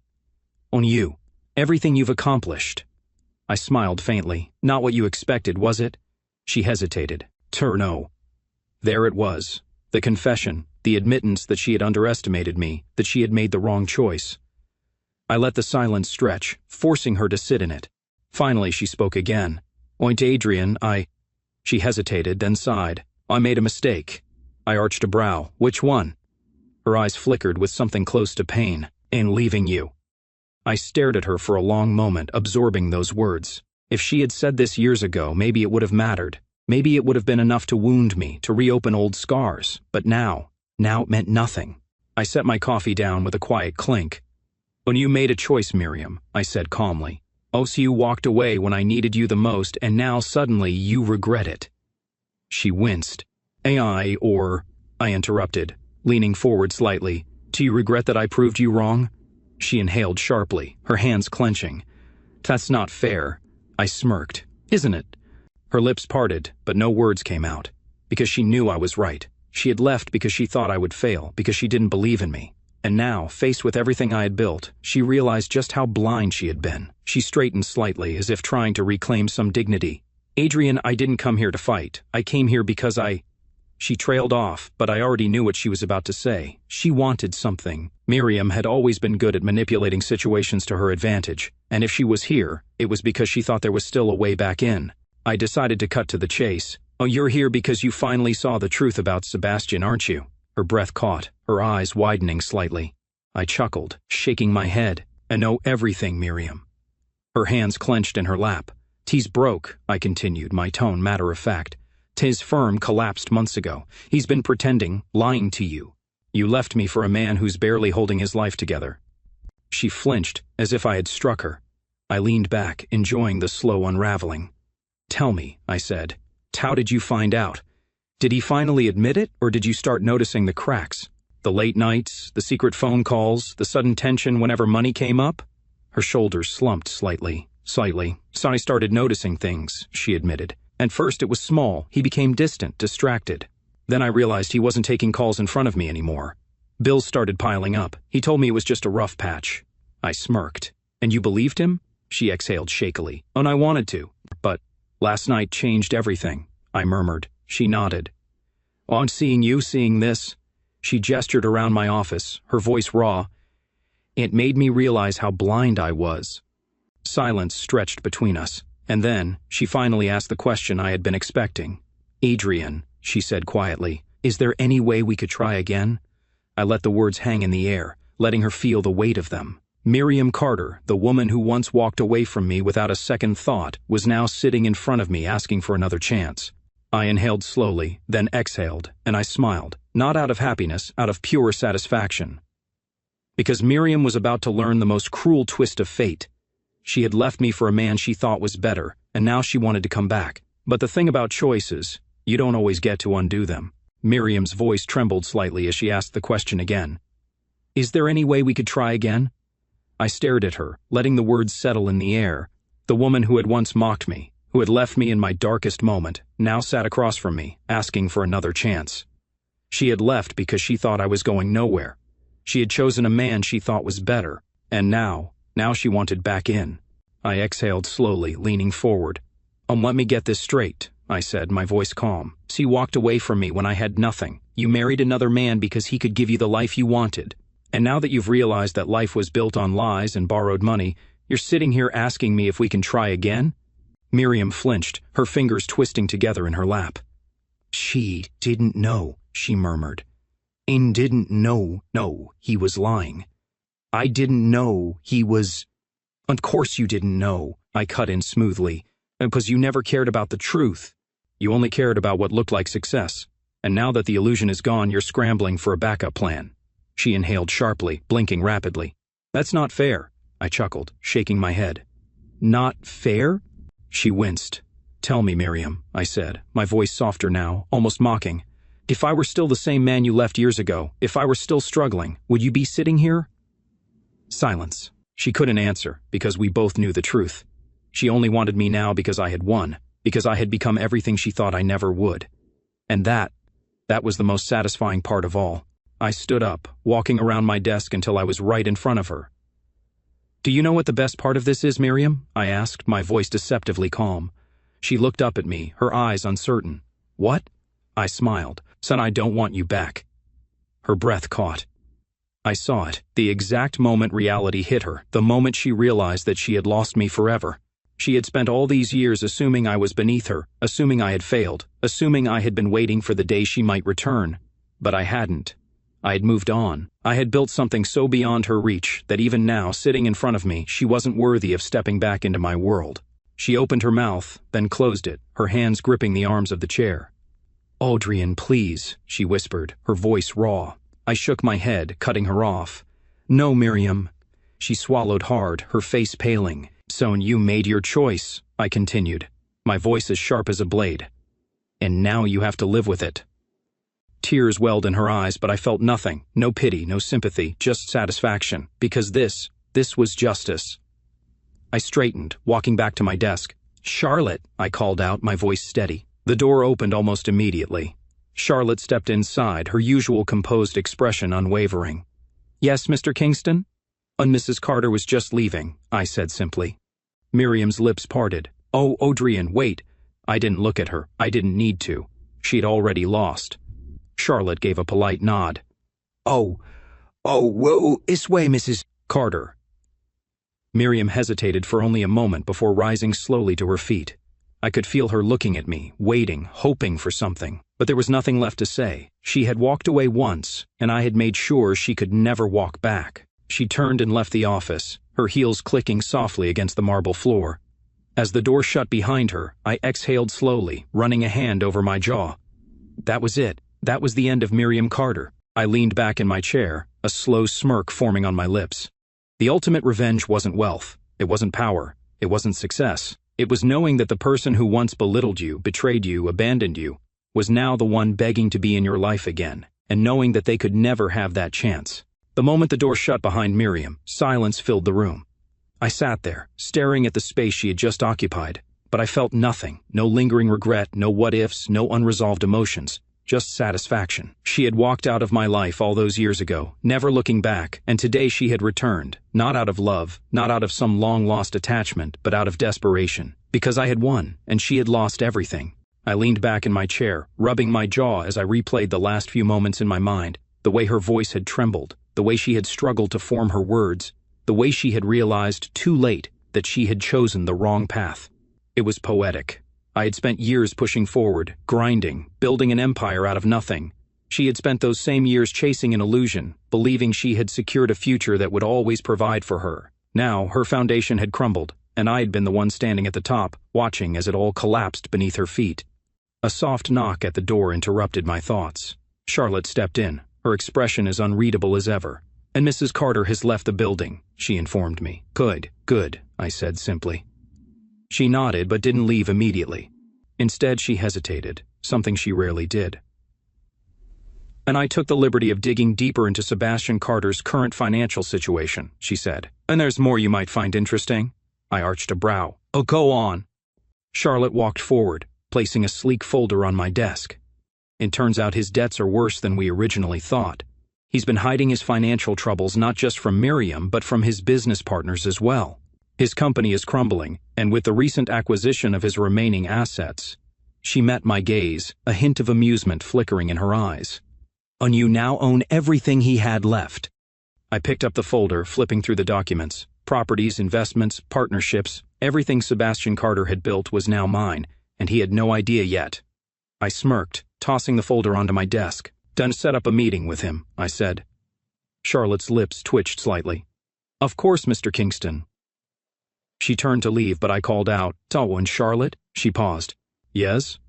"On you. Everything you've accomplished." I smiled faintly. "Not what you expected, was it?" She hesitated. "No." There it was. The confession, the admittance that she had underestimated me, that she had made the wrong choice. I let the silence stretch, forcing her to sit in it. Finally, she spoke again. "Oint Adrian, She hesitated, then sighed. "I made a mistake." I arched a brow. "Which one?" Her eyes flickered with something close to pain. "In leaving you." I stared at her for a long moment, absorbing those words. If she had said this years ago, maybe it would have mattered. Maybe it would have been enough to wound me, to reopen old scars. But now it meant nothing. I set my coffee down with a quiet clink. "When you made a choice, Miriam," I said calmly. "Oh, so you walked away when I needed you the most, and now suddenly you regret it." She winced. I interrupted, leaning forward slightly. "Do you regret that I proved you wrong?" She inhaled sharply, her hands clenching. "That's not fair." I smirked. "Isn't it?" Her lips parted, but no words came out. Because she knew I was right. She had left because she thought I would fail, because she didn't believe in me. And now, faced with everything I had built, she realized just how blind she had been. She straightened slightly, as if trying to reclaim some dignity. "Adrian, I didn't come here to fight. I came here because She trailed off, but I already knew what she was about to say. She wanted something. Miriam had always been good at manipulating situations to her advantage, and if she was here, it was because she thought there was still a way back in. I decided to cut to the chase. "Oh, you're here because you finally saw the truth about Sebastian, aren't you?" Her breath caught, her eyes widening slightly. I chuckled, shaking my head. I know everything, Miriam. Her hands clenched in her lap. "'Tis broke," I continued, my tone matter-of-fact. "'Tis firm collapsed months ago. He's been pretending, lying to you. You left me for a man who's barely holding his life together." She flinched, as if I had struck her. I leaned back, enjoying the slow unraveling. "Tell me," I said. "How did you find out? Did he finally admit it, or did you start noticing the cracks? The late nights, the secret phone calls, the sudden tension whenever money came up?" Her shoulders slumped slightly. "So I started noticing things," she admitted. "At first it was small. He became distant, distracted. Then I realized he wasn't taking calls in front of me anymore. Bills started piling up. He told me it was just a rough patch." I smirked. "And you believed him?" She exhaled shakily. "And I wanted to. But last night changed everything," I murmured. She nodded. "On seeing you, seeing this," she gestured around my office, her voice raw, "it made me realize how blind I was." Silence stretched between us, and then she finally asked the question I had been expecting. "Adrian," she said quietly, "is there any way we could try again?" I let the words hang in the air, letting her feel the weight of them. Miriam Carter, the woman who once walked away from me without a second thought, was now sitting in front of me asking for another chance. I inhaled slowly, then exhaled, and I smiled, not out of happiness, out of pure satisfaction. Because Miriam was about to learn the most cruel twist of fate. She had left me for a man she thought was better, and now she wanted to come back. But the thing about choices, you don't always get to undo them. Miriam's voice trembled slightly as she asked the question again. "Is there any way we could try again?" I stared at her, letting the words settle in the air. The woman who had once mocked me, who had left me in my darkest moment, now sat across from me, asking for another chance. She had left because she thought I was going nowhere. She had chosen a man she thought was better, and now she wanted back in. I exhaled slowly, leaning forward. Let me get this straight," I said, my voice calm. "So you walked away from me when I had nothing. You married another man because he could give you the life you wanted. And now that you've realized that life was built on lies and borrowed money, you're sitting here asking me if we can try again?" Miriam flinched, her fingers twisting together in her lap. "She didn't know," she murmured. "And didn't know, no, he was lying. I didn't know he was—" "Of course you didn't know," I cut in smoothly, "because you never cared about the truth. You only cared about what looked like success. And now that the illusion is gone, you're scrambling for a backup plan." She inhaled sharply, blinking rapidly. "That's not fair," I chuckled, shaking my head. "Not fair?" She winced. "Tell me, Miriam," I said, my voice softer now, almost mocking. "If I were still the same man you left years ago, if I were still struggling, would you be sitting here?" Silence. She couldn't answer, because we both knew the truth. She only wanted me now because I had won, because I had become everything she thought I never would. And that was the most satisfying part of all. I stood up, walking around my desk until I was right in front of her. "Do you know what the best part of this is, Miriam?" I asked, my voice deceptively calm. She looked up at me, her eyes uncertain. "What?" I smiled. "Son, I don't want you back." Her breath caught. I saw it, the exact moment reality hit her, the moment she realized that she had lost me forever. She had spent all these years assuming I was beneath her, assuming I had failed, assuming I had been waiting for the day she might return. But I hadn't. I had moved on. I had built something so beyond her reach that even now, sitting in front of me, she wasn't worthy of stepping back into my world. She opened her mouth, then closed it, her hands gripping the arms of the chair. "Adrian, please," she whispered, her voice raw. I shook my head, cutting her off. "No, Miriam." She swallowed hard, her face paling. "So you made your choice," I continued, my voice as sharp as a blade. "And now you have to live with it." Tears welled in her eyes, but I felt nothing, no pity, no sympathy, just satisfaction, because this was justice. I straightened, walking back to my desk. "Charlotte," I called out, my voice steady. The door opened almost immediately. Charlotte stepped inside, her usual composed expression unwavering. "Yes, Mr. Kingston?" "And Mrs. Carter was just leaving," I said simply. Miriam's lips parted. "Oh, Adrian, wait." I didn't look at her. I didn't need to. She'd already lost. Charlotte gave a polite nod. Whoa, this way, Mrs. Carter." Miriam hesitated for only a moment before rising slowly to her feet. I could feel her looking at me, waiting, hoping for something. But there was nothing left to say. She had walked away once, and I had made sure she could never walk back. She turned and left the office, her heels clicking softly against the marble floor. As the door shut behind her, I exhaled slowly, running a hand over my jaw. That was it. That was the end of Miriam Carter. I leaned back in my chair, a slow smirk forming on my lips. The ultimate revenge wasn't wealth. It wasn't power. It wasn't success. It was knowing that the person who once belittled you, betrayed you, abandoned you, was now the one begging to be in your life again, and knowing that they could never have that chance. The moment the door shut behind Miriam, silence filled the room. I sat there, staring at the space she had just occupied, but I felt nothing, no lingering regret, no what-ifs, no unresolved emotions, just satisfaction. She had walked out of my life all those years ago, never looking back, and today she had returned, not out of love, not out of some long-lost attachment, but out of desperation, because I had won, and she had lost everything. I leaned back in my chair, rubbing my jaw as I replayed the last few moments in my mind, the way her voice had trembled, the way she had struggled to form her words, the way she had realized too late that she had chosen the wrong path. It was poetic. I had spent years pushing forward, grinding, building an empire out of nothing. She had spent those same years chasing an illusion, believing she had secured a future that would always provide for her. Now, her foundation had crumbled, and I had been the one standing at the top, watching as it all collapsed beneath her feet. A soft knock at the door interrupted my thoughts. Charlotte stepped in, her expression as unreadable as ever. "And Mrs. Carter has left the building," she informed me. Good, I said simply. She nodded but didn't leave immediately. Instead, she hesitated, something she rarely did. "And I took the liberty of digging deeper into Sebastian Carter's current financial situation," she said. "And there's more you might find interesting." I arched a brow. "Oh, go on." Charlotte walked forward, placing a sleek folder on my desk. "It turns out his debts are worse than we originally thought. He's been hiding his financial troubles not just from Miriam, but from his business partners as well. His company is crumbling, and with the recent acquisition of his remaining assets..." She met my gaze, a hint of amusement flickering in her eyes. "And you now own everything he had left." I picked up the folder, flipping through the documents. Properties, investments, partnerships, everything Sebastian Carter had built was now mine, and he had no idea yet. I smirked, tossing the folder onto my desk. "Done set up a meeting with him," I said. Charlotte's lips twitched slightly. "Of course, Mr. Kingston." She turned to leave, but I called out, "Oh, and Charlotte?" She paused. "Yes?"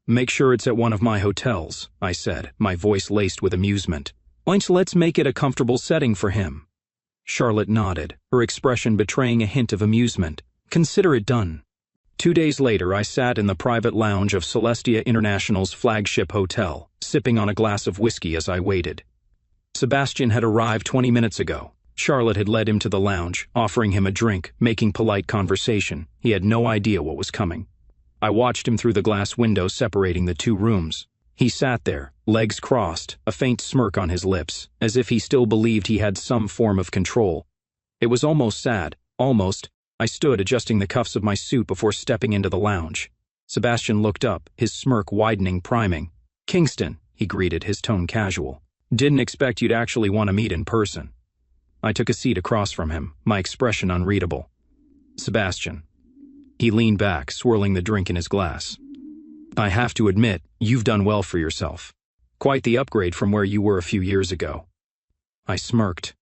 "Make sure it's at one of my hotels," I said, my voice laced with amusement. "Let's make it a comfortable setting for him." Charlotte nodded, her expression betraying a hint of amusement. "Consider it done." 2 days later, I sat in the private lounge of Celestia International's flagship hotel, sipping on a glass of whiskey as I waited. Sebastian had arrived 20 minutes ago. Charlotte had led him to the lounge, offering him a drink, making polite conversation. He had no idea what was coming. I watched him through the glass window separating the two rooms. He sat there, legs crossed, a faint smirk on his lips, as if he still believed he had some form of control. It was almost sad, almost. I stood adjusting the cuffs of my suit before stepping into the lounge. Sebastian looked up, his smirk widening, priming. "Kingston," he greeted, his tone casual. "Didn't expect you'd actually want to meet in person." I took a seat across from him, my expression unreadable. "Sebastian." He leaned back, swirling the drink in his glass. "I have to admit, you've done well for yourself. Quite the upgrade from where you were a few years ago." I smirked.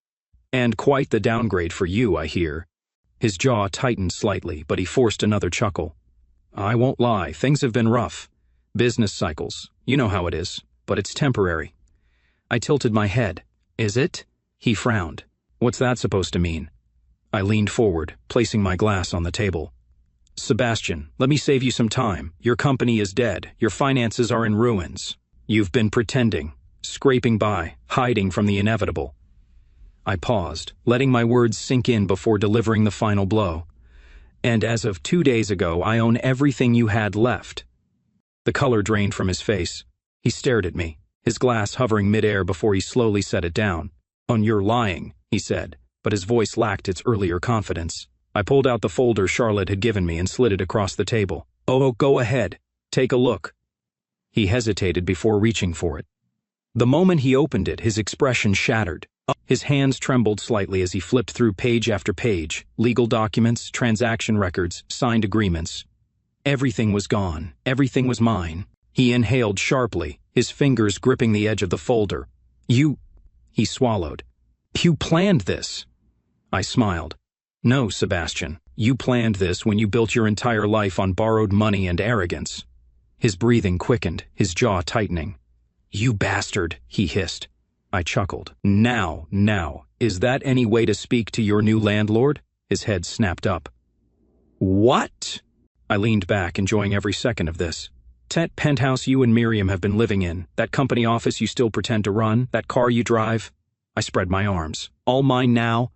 "And quite the downgrade for you, I hear." His jaw tightened slightly, but he forced another chuckle. "I won't lie, things have been rough. Business cycles, you know how it is, but it's temporary." I tilted my head. "Is it?" He frowned. "What's that supposed to mean?" I leaned forward, placing my glass on the table. "Sebastian, let me save you some time. Your company is dead. Your finances are in ruins. You've been pretending, scraping by, hiding from the inevitable." I paused, letting my words sink in before delivering the final blow. "And as of 2 days ago, I own everything you had left." The color drained from his face. He stared at me, his glass hovering midair before he slowly set it down. "Oh, you're lying," he said, but his voice lacked its earlier confidence. I pulled out the folder Charlotte had given me and slid it across the table. "Oh, go ahead. Take a look." He hesitated before reaching for it. The moment he opened it, his expression shattered. His hands trembled slightly as he flipped through page after page, legal documents, transaction records, signed agreements. Everything was gone. Everything was mine. He inhaled sharply, his fingers gripping the edge of the folder. "You..." He swallowed. You planned this. I smiled. No, Sebastian. You planned this when you built your entire life on borrowed money and arrogance. His breathing quickened, his jaw tightening. You bastard, he hissed. I chuckled. Now, is that any way to speak to your new landlord? His head snapped up. What? I leaned back, enjoying every second of this. That penthouse you and Miriam have been living in, that company office you still pretend to run, that car you drive. I spread my arms. All mine now?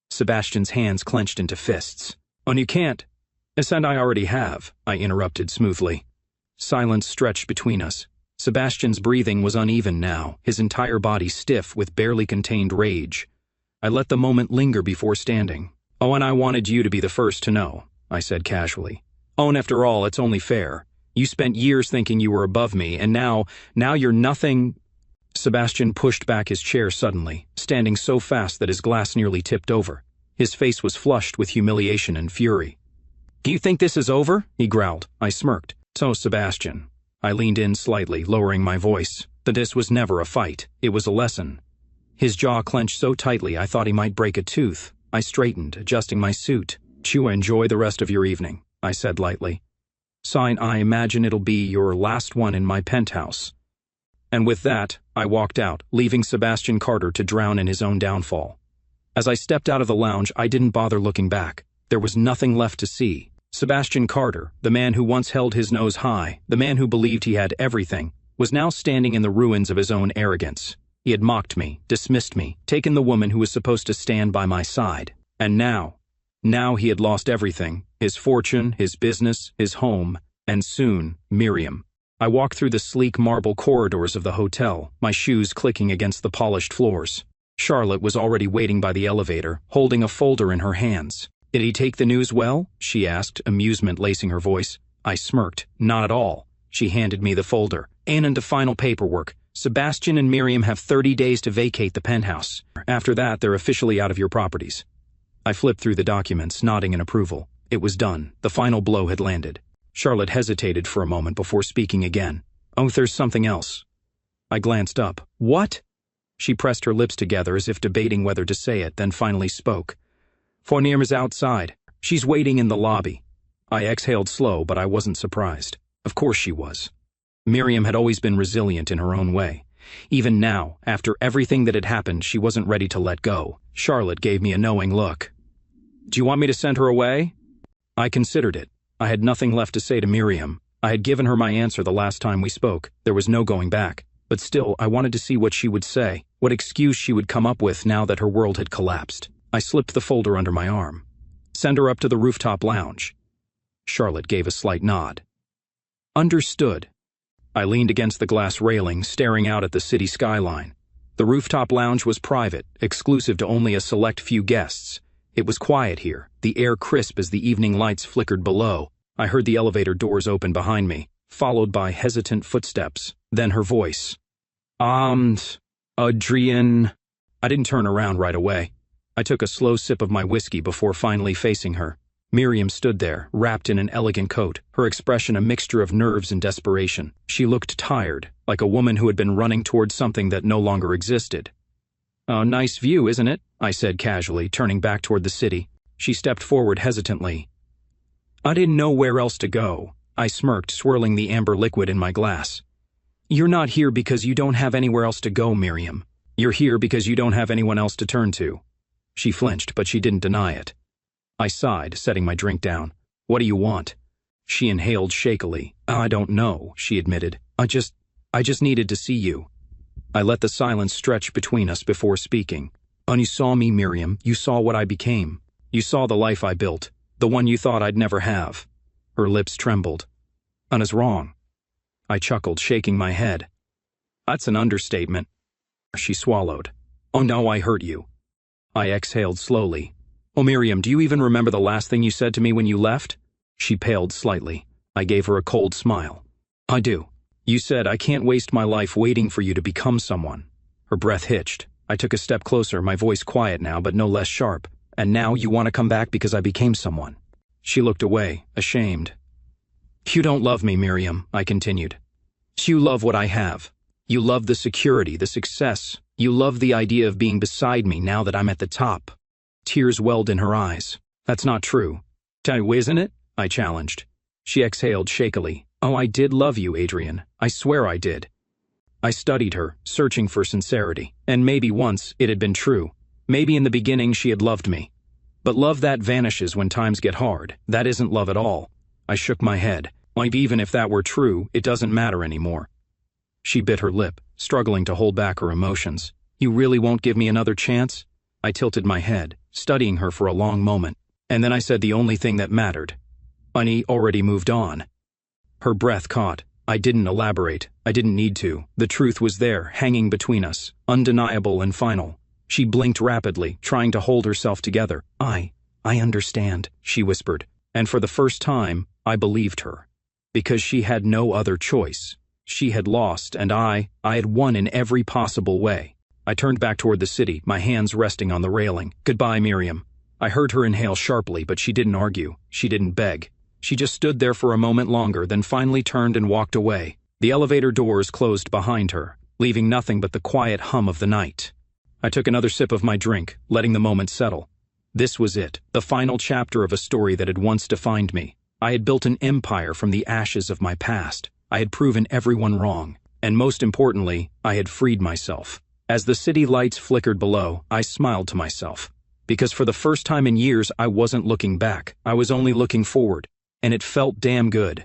Sebastian's hands clenched into fists. And you can't. And I already have, I interrupted smoothly. Silence stretched between us. Sebastian's breathing was uneven now, his entire body stiff with barely contained rage. I let the moment linger before standing. Oh, and I wanted you to be the first to know, I said casually. Oh, and after all, it's only fair. You spent years thinking you were above me, and now you're nothing. Sebastian pushed back his chair suddenly, standing so fast that his glass nearly tipped over. His face was flushed with humiliation and fury. Do you think this is over? He growled. I smirked. So, Sebastian. I leaned in slightly, lowering my voice. This was never a fight. It was a lesson. His jaw clenched so tightly I thought he might break a tooth. I straightened, adjusting my suit. Enjoy the rest of your evening, I said lightly. I imagine it'll be your last one in my penthouse. And with that, I walked out, leaving Sebastian Carter to drown in his own downfall. As I stepped out of the lounge, I didn't bother looking back. There was nothing left to see. Sebastian Carter, the man who once held his nose high, the man who believed he had everything, was now standing in the ruins of his own arrogance. He had mocked me, dismissed me, taken the woman who was supposed to stand by my side. And now he had lost everything, his fortune, his business, his home, and soon, Miriam. I walked through the sleek marble corridors of the hotel, my shoes clicking against the polished floors. Charlotte was already waiting by the elevator, holding a folder in her hands. Did he take the news well? She asked, amusement lacing her voice. I smirked. Not at all. She handed me the folder. And into final paperwork. Sebastian and Miriam have 30 days to vacate the penthouse. After that, they're officially out of your properties. I flipped through the documents, nodding in approval. It was done. The final blow had landed. Charlotte hesitated for a moment before speaking again. Oh, there's something else. I glanced up. What? She pressed her lips together as if debating whether to say it, then finally spoke. Fornier's outside. She's waiting in the lobby. I exhaled slow, but I wasn't surprised. Of course she was. Miriam had always been resilient in her own way. Even now, after everything that had happened, she wasn't ready to let go. Charlotte gave me a knowing look. Do you want me to send her away? I considered it. I had nothing left to say to Miriam. I had given her my answer the last time we spoke. There was no going back. But still, I wanted to see what she would say, what excuse she would come up with now that her world had collapsed. I slipped the folder under my arm. Send her up to the rooftop lounge. Charlotte gave a slight nod. Understood. I leaned against the glass railing, staring out at the city skyline. The rooftop lounge was private, exclusive to only a select few guests. It was quiet here, the air crisp as the evening lights flickered below. I heard the elevator doors open behind me, followed by hesitant footsteps, then her voice. Adrian. I didn't turn around right away. I took a slow sip of my whiskey before finally facing her. Miriam stood there, wrapped in an elegant coat, her expression a mixture of nerves and desperation. She looked tired, like a woman who had been running towards something that no longer existed. "Oh, nice view, isn't it?" I said casually, turning back toward the city. She stepped forward hesitantly. "I didn't know where else to go," I smirked, swirling the amber liquid in my glass. "You're not here because you don't have anywhere else to go, Miriam. You're here because you don't have anyone else to turn to." She flinched, but she didn't deny it. I sighed, setting my drink down. "What do you want?" She inhaled shakily. "I don't know," she admitted. I just needed to see you." I let the silence stretch between us before speaking. "And you saw me, Miriam. You saw what I became. You saw the life I built, the one you thought I'd never have." Her lips trembled. "And is wrong." I chuckled, shaking my head. "That's an understatement." She swallowed. "Oh no, I hurt you." I exhaled slowly. "Oh, Miriam, do you even remember the last thing you said to me when you left?" She paled slightly. I gave her a cold smile. "I do. You said, I can't waste my life waiting for you to become someone." Her breath hitched. I took a step closer, my voice quiet now, but no less sharp. "And now you want to come back because I became someone." She looked away, ashamed. "You don't love me, Miriam," I continued. "You love what I have. You love the security, the success, You love the idea of being beside me now that I'm at the top. Tears welled in her eyes. That's not true. Isn't it? I challenged. She exhaled shakily. Oh, I did love you, Adrian. I swear I did. I studied her, searching for sincerity. And maybe once it had been true. Maybe in the beginning she had loved me. But love that vanishes when times get hard. That isn't love at all. I shook my head. Like even if that were true, it doesn't matter anymore. She bit her lip, struggling to hold back her emotions. You really won't give me another chance? I tilted my head, studying her for a long moment. And then I said the only thing that mattered. I already moved on. Her breath caught. I didn't elaborate. I didn't need to. The truth was there, hanging between us, undeniable and final. She blinked rapidly, trying to hold herself together. I understand, she whispered. And for the first time, I believed her. Because she had no other choice. She had lost, and I had won in every possible way. I turned back toward the city, my hands resting on the railing. Goodbye, Miriam. I heard her inhale sharply, but she didn't argue. She didn't beg. She just stood there for a moment longer, then finally turned and walked away. The elevator doors closed behind her, leaving nothing but the quiet hum of the night. I took another sip of my drink, letting the moment settle. This was it, the final chapter of a story that had once defined me. I had built an empire from the ashes of my past. I had proven everyone wrong. And most importantly, I had freed myself. As the city lights flickered below, I smiled to myself. Because for the first time in years, I wasn't looking back. I was only looking forward. And it felt damn good.